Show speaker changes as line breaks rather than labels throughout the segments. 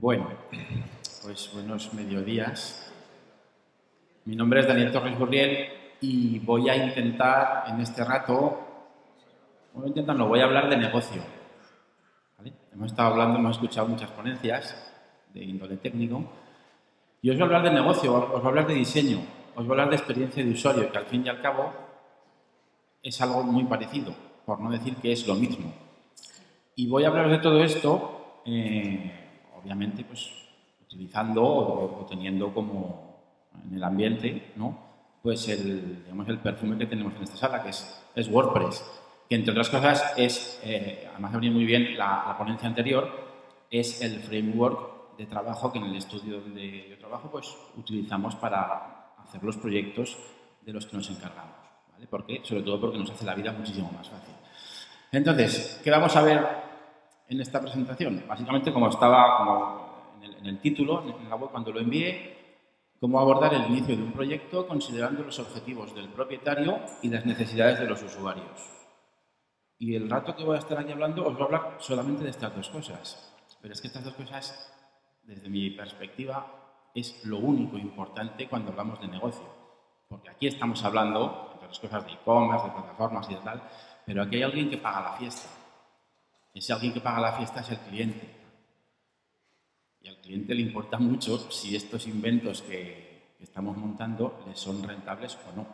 Bueno, pues buenos mediodías. Mi nombre es Daniel Torres Burriel y voy a intentar en este rato, voy a hablar de negocio. ¿Vale? Hemos escuchado muchas ponencias de índole técnico y os voy a hablar de negocio, os voy a hablar de diseño, os voy a hablar de experiencia de usuario, que al fin y al cabo es algo muy parecido, por no decir que es lo mismo. Y voy a hablar de todo esto, obviamente, pues utilizando o teniendo como en el ambiente, ¿no? Pues el perfume que tenemos en esta sala, que es WordPress, que entre otras cosas es, además de venir muy bien la ponencia anterior, es el framework de trabajo que en el estudio donde yo trabajo pues utilizamos para hacer los proyectos de los que nos encargamos, ¿vale? Sobre todo porque nos hace la vida muchísimo más fácil. Entonces, ¿qué vamos a ver en esta presentación? Básicamente, como estaba en el título, en la web cuando lo envié, cómo abordar el inicio de un proyecto considerando los objetivos del propietario y las necesidades de los usuarios. Y el rato que voy a estar aquí hablando, os voy a hablar solamente de estas dos cosas. Pero es que estas dos cosas, desde mi perspectiva, es lo único importante cuando hablamos de negocio. Porque aquí estamos hablando, entre otras cosas, de e-commerce, de plataformas y de tal, pero aquí hay alguien que paga la fiesta. Ese alguien que paga la fiesta es el cliente. Y al cliente le importa mucho si estos inventos que estamos montando les son rentables o no.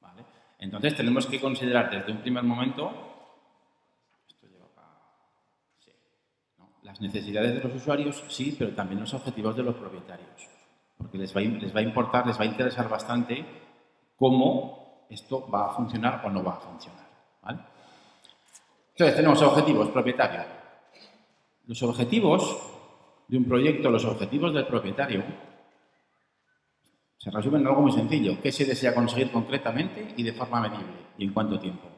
¿Vale? Entonces tenemos que considerar desde un primer momento las necesidades de los usuarios, sí, pero también los objetivos de los propietarios. Porque les va a importar, les va a interesar bastante cómo esto va a funcionar o no va a funcionar. ¿Vale? Entonces tenemos objetivos propietarios. Los objetivos de un proyecto, los objetivos del propietario, se resumen en algo muy sencillo. ¿Qué se desea conseguir concretamente y de forma medible? ¿Y en cuánto tiempo?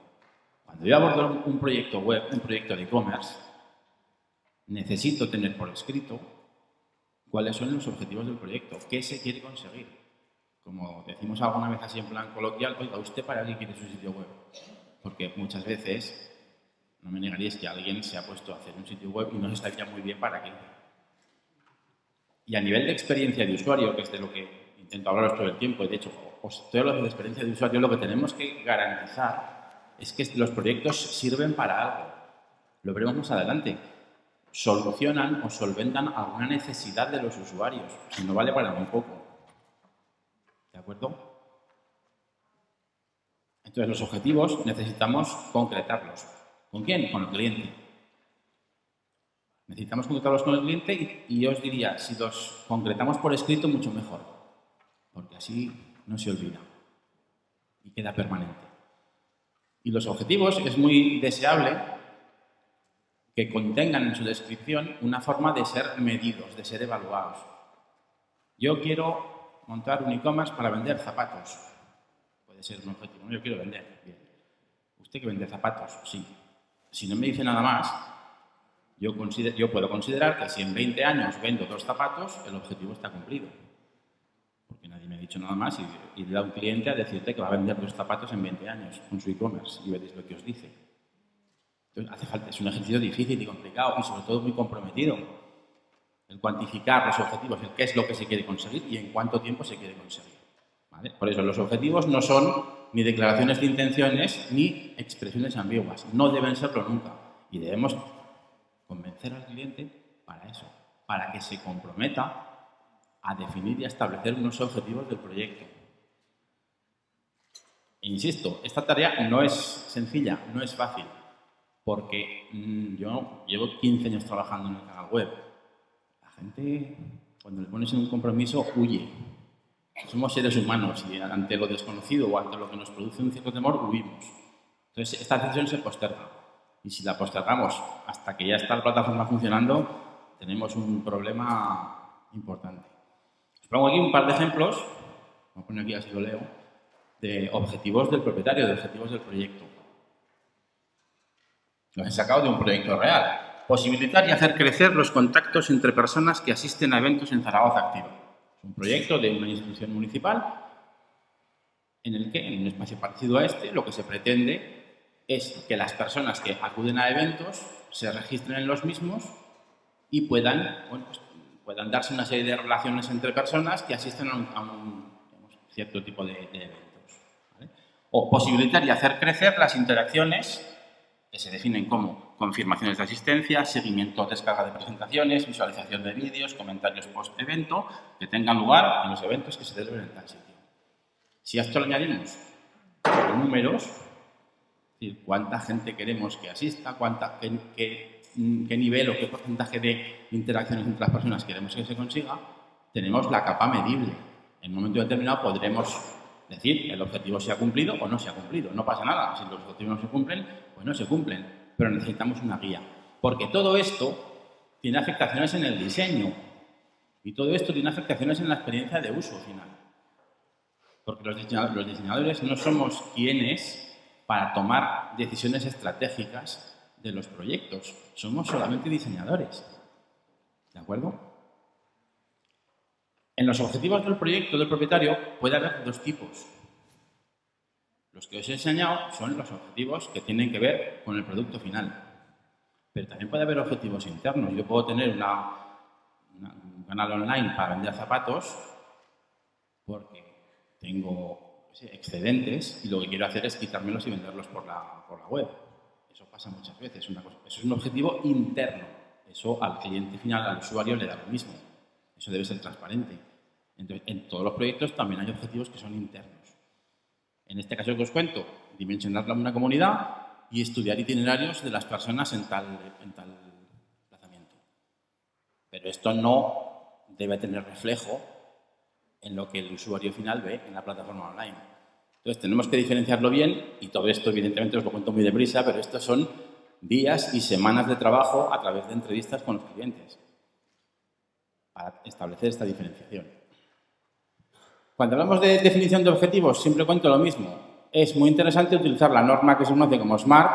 Cuando yo abordo un proyecto web, un proyecto de e-commerce, necesito tener por escrito cuáles son los objetivos del proyecto, qué se quiere conseguir. Como decimos alguna vez así en plan coloquial, oiga, ¿usted para qué quiere su sitio web? Porque muchas veces, no me negaríais que alguien se ha puesto a hacer un sitio web y no se sabía muy bien para qué. Y a nivel de experiencia de usuario, que es de lo que intento hablaros todo el tiempo, y de hecho, os estoy hablando de experiencia de usuario, lo que tenemos que garantizar es que los proyectos sirven para algo. Lo veremos más adelante. Solucionan o solventan alguna necesidad de los usuarios. Si no vale para muy poco. ¿De acuerdo? Entonces, los objetivos necesitamos concretarlos. ¿Con quién? Con el cliente. Necesitamos concretarlos con el cliente y yo os diría, si los concretamos por escrito, mucho mejor. Porque así no se olvida y queda permanente. Y los objetivos es muy deseable que contengan en su descripción una forma de ser medidos, de ser evaluados. Yo quiero montar un e-commerce para vender zapatos. Puede ser un objetivo. Yo quiero vender. Bien. ¿Usted que vende zapatos? Sí. Si no me dice nada más, yo puedo considerar que si en 20 años vendo 2 zapatos, el objetivo está cumplido. Porque nadie me ha dicho nada más y le da un cliente a decirte que va a vender 2 zapatos en 20 años con su e-commerce y veréis lo que os dice. Entonces, hace falta, es un ejercicio difícil y complicado y sobre todo muy comprometido. El cuantificar los objetivos, el qué es lo que se quiere conseguir y en cuánto tiempo se quiere conseguir. ¿Vale? Por eso los objetivos no son ni declaraciones de intenciones ni expresiones ambiguas. No deben serlo nunca. Y debemos convencer al cliente para eso, para que se comprometa a definir y a establecer unos objetivos del proyecto. E insisto, esta tarea no es sencilla, no es fácil. Porque yo llevo 15 años trabajando en el canal web. La gente, cuando le pones en un compromiso, huye. Somos seres humanos y ante lo desconocido o ante lo que nos produce un cierto temor, huimos. Entonces, esta decisión se posterga. Y si la postergamos hasta que ya está la plataforma funcionando, tenemos un problema importante. Os pongo aquí un par de ejemplos, voy a poner aquí así lo leo, de objetivos del propietario, de objetivos del proyecto. Los he sacado de un proyecto real. Posibilitar y hacer crecer los contactos entre personas que asisten a eventos en Zaragoza Activa. Es un proyecto de una institución municipal en el que, en un espacio parecido a este, lo que se pretende es que las personas que acuden a eventos se registren en los mismos y puedan, bueno, pues, puedan darse una serie de relaciones entre personas que asisten a un digamos, cierto tipo de eventos. ¿Vale? O posibilitar y hacer crecer las interacciones que se definen como confirmaciones de asistencia, seguimiento o descarga de presentaciones, visualización de vídeos, comentarios post-evento, que tengan lugar en los eventos que se celebren en tal sitio. Si a esto le añadimos números, es decir, cuánta gente queremos que asista, qué nivel o qué porcentaje de interacciones entre las personas queremos que se consiga, tenemos la capa medible. En un momento determinado podremos decir el objetivo se ha cumplido o no se ha cumplido. No pasa nada. Si los objetivos no se cumplen, pues no se cumplen. Pero necesitamos una guía. Porque todo esto tiene afectaciones en el diseño. Y todo esto tiene afectaciones en la experiencia de uso final. Porque los diseñadores no somos quienes para tomar decisiones estratégicas de los proyectos. Somos solamente diseñadores. ¿De acuerdo? En los objetivos del proyecto del propietario puede haber dos tipos. Los que os he enseñado son los objetivos que tienen que ver con el producto final. Pero también puede haber objetivos internos. Yo puedo tener un canal online para vender zapatos porque tengo excedentes y lo que quiero hacer es quitármelos y venderlos por la web. Eso pasa muchas veces. Eso es un objetivo interno. Eso al cliente final, al usuario, le da lo mismo. Eso debe ser transparente. Entonces, en todos los proyectos también hay objetivos que son internos. En este caso que os cuento, dimensionar una comunidad y estudiar itinerarios de las personas en tal desplazamiento. Pero esto no debe tener reflejo en lo que el usuario final ve en la plataforma online. Entonces, tenemos que diferenciarlo bien y todo esto, evidentemente, os lo cuento muy deprisa, pero estos son días y semanas de trabajo a través de entrevistas con los clientes para establecer esta diferenciación. Cuando hablamos de definición de objetivos, siempre cuento lo mismo. Es muy interesante utilizar la norma que se conoce como SMART,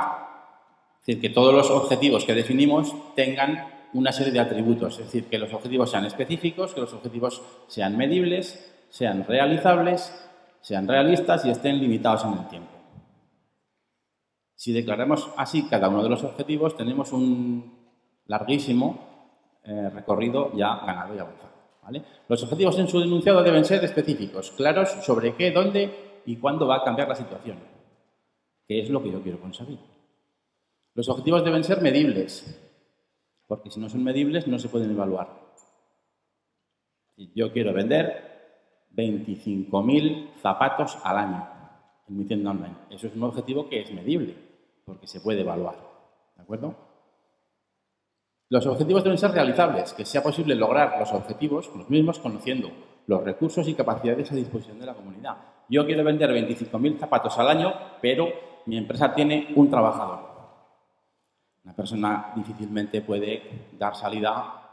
es decir, que todos los objetivos que definimos tengan una serie de atributos, es decir, que los objetivos sean específicos, que los objetivos sean medibles, sean realizables, sean realistas y estén limitados en el tiempo. Si declaramos así cada uno de los objetivos, tenemos un larguísimo recorrido ya ganado y avanzado. ¿Vale? Los objetivos en su enunciado deben ser específicos, claros sobre qué, dónde y cuándo va a cambiar la situación, que es lo que yo quiero conseguir. Los objetivos deben ser medibles, porque si no son medibles no se pueden evaluar. Yo quiero vender 25.000 zapatos al año en mi tienda online. Eso es un objetivo que es medible, porque se puede evaluar. ¿De acuerdo? Los objetivos deben ser realizables, que sea posible lograr los objetivos, los mismos, conociendo los recursos y capacidades a disposición de la comunidad. Yo quiero vender 25.000 zapatos al año, pero mi empresa tiene un trabajador. Una persona difícilmente puede dar salida,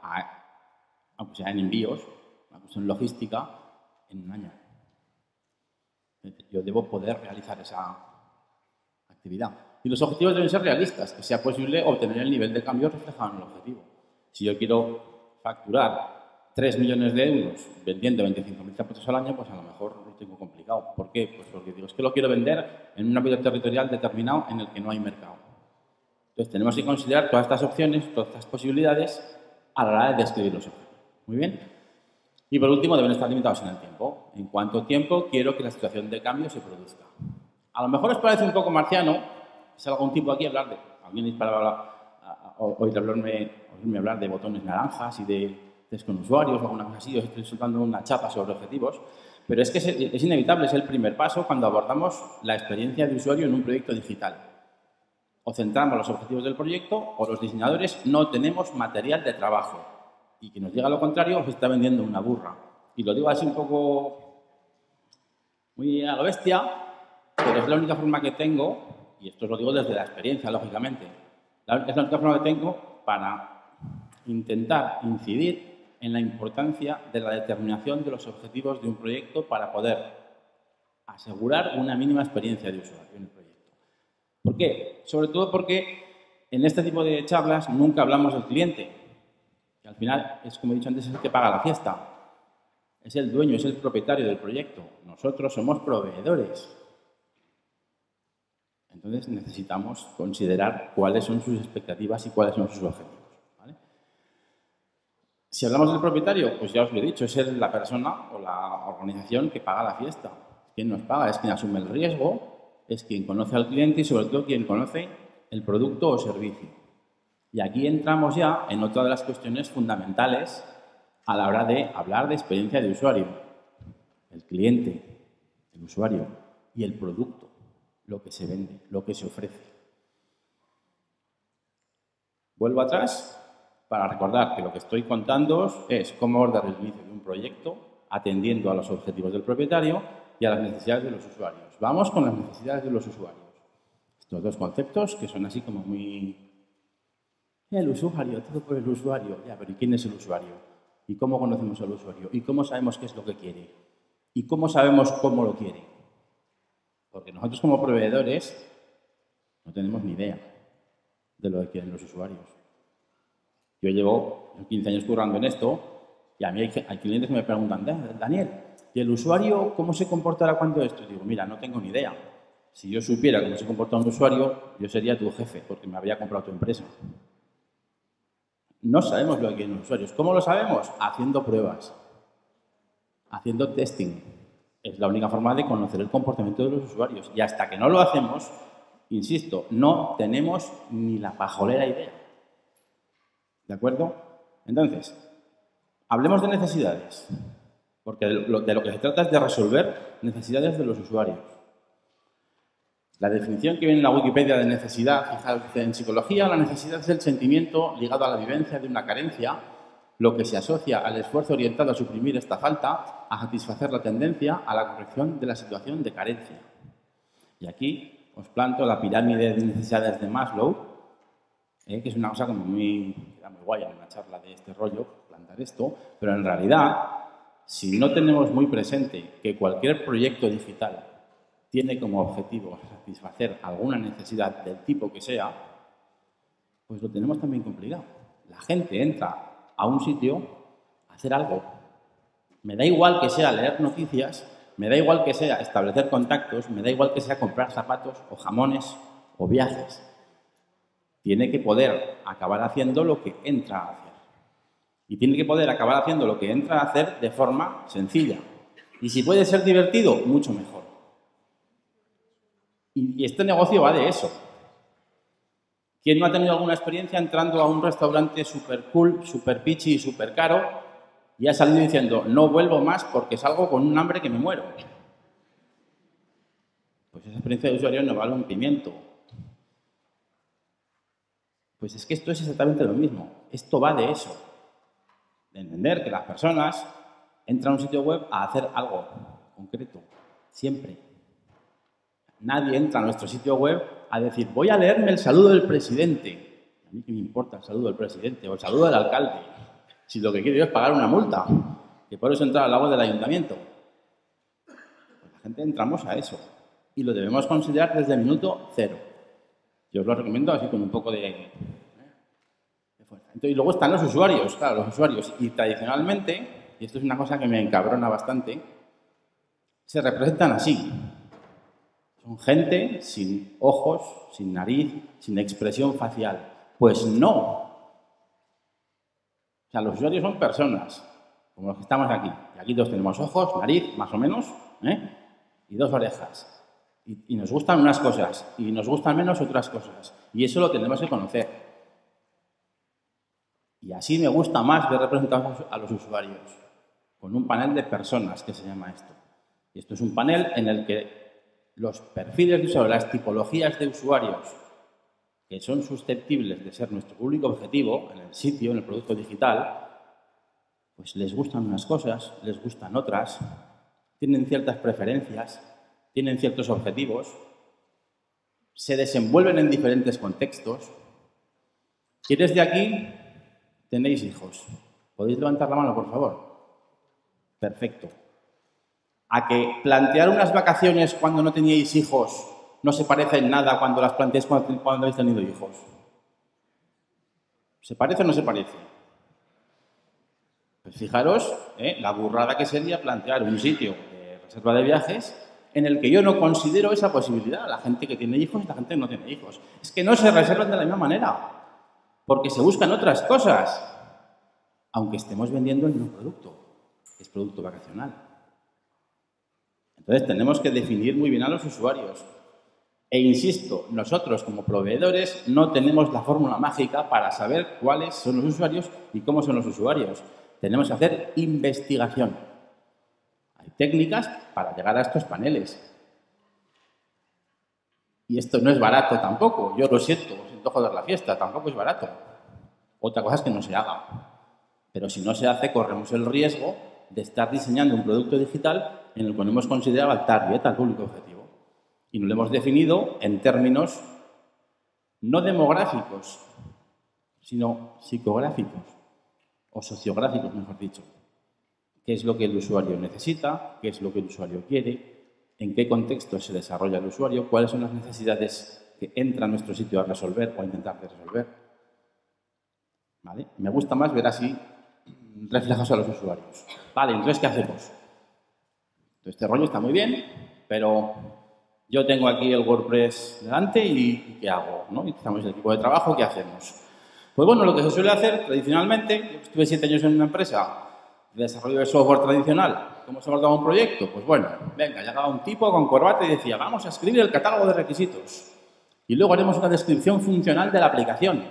aunque sea en envíos, una cuestión logística, en un año. Yo debo poder realizar esa actividad. Y los objetivos deben ser realistas, que sea posible obtener el nivel de cambio reflejado en el objetivo. Si yo quiero facturar 3 millones de euros vendiendo 25.000 zapatos al año, pues a lo mejor lo tengo complicado. ¿Por qué? Pues porque digo, es que lo quiero vender en un ámbito territorial determinado en el que no hay mercado. Entonces tenemos que considerar todas estas opciones, todas estas posibilidades a la hora de describir los objetivos. Muy bien. Y por último, deben estar limitados en el tiempo. ¿En cuánto tiempo quiero que la situación de cambio se produzca? A lo mejor os parece un poco marciano. Salga un tipo aquí a hablar de... Alguien disparaba oírme hablar de botones naranjas y de test con usuarios o alguna cosa así. Os estoy soltando una chapa sobre objetivos. Pero es que es inevitable, es el primer paso cuando abordamos la experiencia de usuario en un proyecto digital. O centramos los objetivos del proyecto o los diseñadores no tenemos material de trabajo. Y quien nos diga lo contrario os está vendiendo una burra. Y lo digo así un poco muy a lo bestia, pero es la única forma que tengo... Y esto os lo digo desde la experiencia, lógicamente. Es la única forma que tengo para intentar incidir en la importancia de la determinación de los objetivos de un proyecto para poder asegurar una mínima experiencia de usuario en el proyecto. ¿Por qué? Sobre todo porque en este tipo de charlas nunca hablamos del cliente, que al final es, como he dicho antes, es el que paga la fiesta. Es el dueño, es el propietario del proyecto. Nosotros somos proveedores. Entonces, necesitamos considerar cuáles son sus expectativas y cuáles son sus objetivos. ¿Vale? Si hablamos del propietario, pues ya os lo he dicho, es la persona o la organización que paga la fiesta. Quien nos paga es quien asume el riesgo, es quien conoce al cliente y sobre todo quien conoce el producto o servicio. Y aquí entramos ya en otra de las cuestiones fundamentales a la hora de hablar de experiencia de usuario. El cliente, el usuario y el producto, lo que se vende, lo que se ofrece. Vuelvo atrás para recordar que lo que estoy contándoos es cómo abordar el inicio de un proyecto atendiendo a los objetivos del propietario y a las necesidades de los usuarios. Vamos con las necesidades de los usuarios. Estos dos conceptos que son así como muy... El usuario, todo por el usuario. Ya, pero ¿y quién es el usuario? ¿Y cómo conocemos al usuario? ¿Y cómo sabemos qué es lo que quiere? ¿Y cómo sabemos cómo lo quiere? Porque nosotros como proveedores no tenemos ni idea de lo que quieren los usuarios. Yo llevo 15 años currando en esto y a mí hay clientes que me preguntan, Daniel, ¿y el usuario cómo se comportará cuando esto? Y digo, mira, no tengo ni idea. Si yo supiera cómo se comporta un usuario, yo sería tu jefe porque me habría comprado tu empresa. No sabemos lo que quieren los usuarios. ¿Cómo lo sabemos? Haciendo pruebas, haciendo testing. Es la única forma de conocer el comportamiento de los usuarios. Y hasta que no lo hacemos, insisto, no tenemos ni la pajolera idea. ¿De acuerdo? Entonces, hablemos de necesidades, porque de lo que se trata es de resolver necesidades de los usuarios. La definición que viene en la Wikipedia de necesidad, fijaos, en psicología, la necesidad es el sentimiento ligado a la vivencia de una carencia, lo que se asocia al esfuerzo orientado a suprimir esta falta, a satisfacer la tendencia a la corrección de la situación de carencia. Y aquí os planto la pirámide de necesidades de Maslow, que es una cosa como muy guay en una charla de este rollo, plantar esto, pero en realidad, si no tenemos muy presente que cualquier proyecto digital tiene como objetivo satisfacer alguna necesidad del tipo que sea, pues lo tenemos también complicado. La gente entra a un sitio a hacer algo. Me da igual que sea leer noticias, me da igual que sea establecer contactos, me da igual que sea comprar zapatos o jamones o viajes. Tiene que poder acabar haciendo lo que entra a hacer. Y tiene que poder acabar haciendo lo que entra a hacer de forma sencilla. Y si puede ser divertido, mucho mejor. Y este negocio va de eso. ¿Quién no ha tenido alguna experiencia entrando a un restaurante súper cool, súper pichi y súper caro y ha salido diciendo, no vuelvo más porque salgo con un hambre que me muero? Pues esa experiencia de usuario no vale un pimiento. Pues es que esto es exactamente lo mismo. Esto va de eso. De entender que las personas entran a un sitio web a hacer algo concreto. Siempre. Nadie entra a nuestro sitio web a decir, voy a leerme el saludo del presidente. A mí qué me importa el saludo del presidente o el saludo del alcalde. Si lo que quiero yo es pagar una multa, que por eso entrar al web del ayuntamiento. Pues la gente entramos a eso. Y lo debemos considerar desde el minuto cero. Yo os lo recomiendo así con un poco de fuerza. Entonces, y luego están los usuarios, claro, los usuarios. Y tradicionalmente, y esto es una cosa que me encabrona bastante, se representan así. Son gente sin ojos, sin nariz, sin expresión facial. Pues no. O sea, los usuarios son personas, como los que estamos aquí. Y aquí todos tenemos ojos, nariz, más o menos, y dos orejas. Y nos gustan unas cosas y nos gustan menos otras cosas. Y eso lo tenemos que conocer. Y así me gusta más ver representados a los usuarios, con un panel de personas, que se llama esto. Y esto es un panel en el que los perfiles de usuarios, las tipologías de usuarios que son susceptibles de ser nuestro público objetivo en el sitio, en el producto digital, pues les gustan unas cosas, les gustan otras, tienen ciertas preferencias, tienen ciertos objetivos, se desenvuelven en diferentes contextos. ¿Quiénes de aquí tenéis hijos? ¿Podéis levantar la mano, por favor? Perfecto. ¿A que plantear unas vacaciones cuando no teníais hijos no se parece en nada cuando las planteáis cuando habéis tenido hijos? ¿Se parece o no se parece? Pues fijaros la burrada que sería plantear un sitio de reserva de viajes en el que yo no considero esa posibilidad. La gente que tiene hijos y la gente que no tiene hijos. Es que no se reservan de la misma manera, porque se buscan otras cosas. aunque estemos vendiendo el no producto, que es producto vacacional. Entonces, tenemos que definir muy bien a los usuarios. E insisto, nosotros como proveedores no tenemos la fórmula mágica para saber cuáles son los usuarios y cómo son los usuarios. Tenemos que hacer investigación. Hay técnicas para llegar a estos paneles. Y esto no es barato tampoco. Yo lo siento joder la fiesta, tampoco es barato. Otra cosa es que no se haga. Pero si no se hace, corremos el riesgo de estar diseñando un producto digital en el que no hemos considerado al target, al público objetivo. Y no lo hemos definido en términos no demográficos, sino psicográficos o sociográficos, mejor dicho. ¿Qué es lo que el usuario necesita? ¿Qué es lo que el usuario quiere? ¿En qué contexto se desarrolla el usuario? ¿Cuáles son las necesidades que entra a nuestro sitio a resolver o a intentar resolver? ¿Vale? Me gusta más ver así reflejos a los usuarios. Vale, entonces, ¿qué hacemos? Entonces, este rollo está muy bien, pero yo tengo aquí el WordPress delante y ¿qué hago? ¿No? Y estamos en el equipo de trabajo, ¿qué hacemos? Pues bueno, lo que se suele hacer tradicionalmente, yo estuve 7 años en una empresa de desarrollo de software tradicional. ¿Cómo se abordaba un proyecto? Pues bueno, venga, llegaba un tipo con corbata y decía, vamos a escribir el catálogo de requisitos. Y luego haremos una descripción funcional de la aplicación.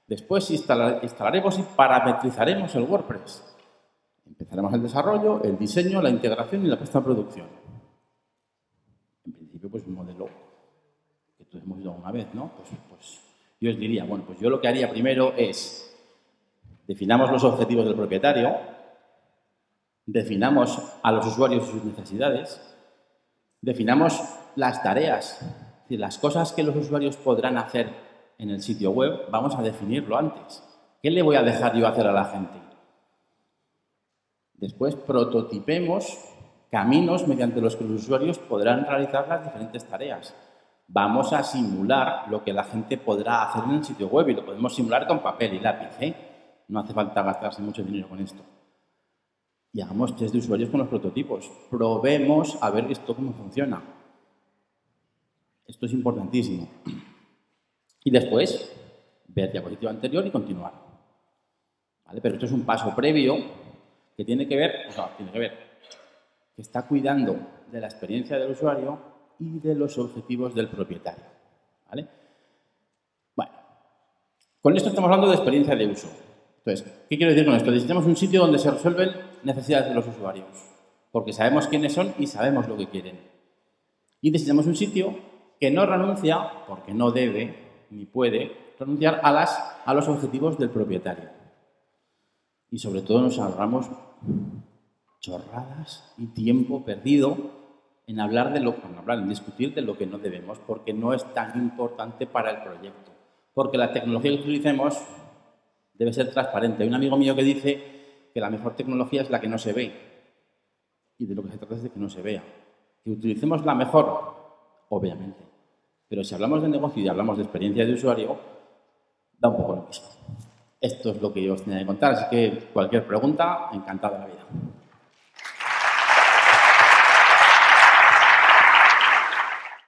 Después instalaremos y parametrizaremos el WordPress. Empezaremos el desarrollo, el diseño, la integración y la puesta en producción. En principio, pues un modelo que todos hemos ido una vez, ¿no? Pues yo os diría, bueno, pues yo lo que haría primero es definamos los objetivos del propietario, definamos a los usuarios y sus necesidades, definamos las tareas, es decir, las cosas que los usuarios podrán hacer en el sitio web, vamos a definirlo antes. ¿Qué le voy a dejar yo hacer a la gente? Después prototipemos caminos mediante los que los usuarios podrán realizar las diferentes tareas. Vamos a simular lo que la gente podrá hacer en el sitio web y lo podemos simular con papel y lápiz, ¿eh? No hace falta gastarse mucho dinero con esto. Y hagamos test de usuarios con los prototipos. Probemos a ver esto cómo funciona. Esto es importantísimo. Y después, ver diapositiva anterior y continuar. ¿Vale? Pero esto es un paso previo que tiene que ver, que está cuidando de la experiencia del usuario y de los objetivos del propietario. ¿Vale? Bueno, con esto estamos hablando de experiencia de uso. Entonces, ¿qué quiero decir con esto? Diseñamos un sitio donde se resuelven necesidades de los usuarios, porque sabemos quiénes son y sabemos lo que quieren. Y diseñamos un sitio que no renuncia, porque no debe ni puede, renunciar a los objetivos del propietario. Y sobre todo nos ahorramos chorradas y tiempo perdido en en discutir de lo que no debemos, porque no es tan importante para el proyecto. Porque la tecnología que utilicemos debe ser transparente. Hay un amigo mío que dice que la mejor tecnología es la que no se ve. Y de lo que se trata es de que no se vea. Que utilicemos la mejor, obviamente. Pero si hablamos de negocio y hablamos de experiencia de usuario, da un poco lo mismo. Esto es lo que yo os tenía que contar, así que cualquier pregunta, encantado de la vida.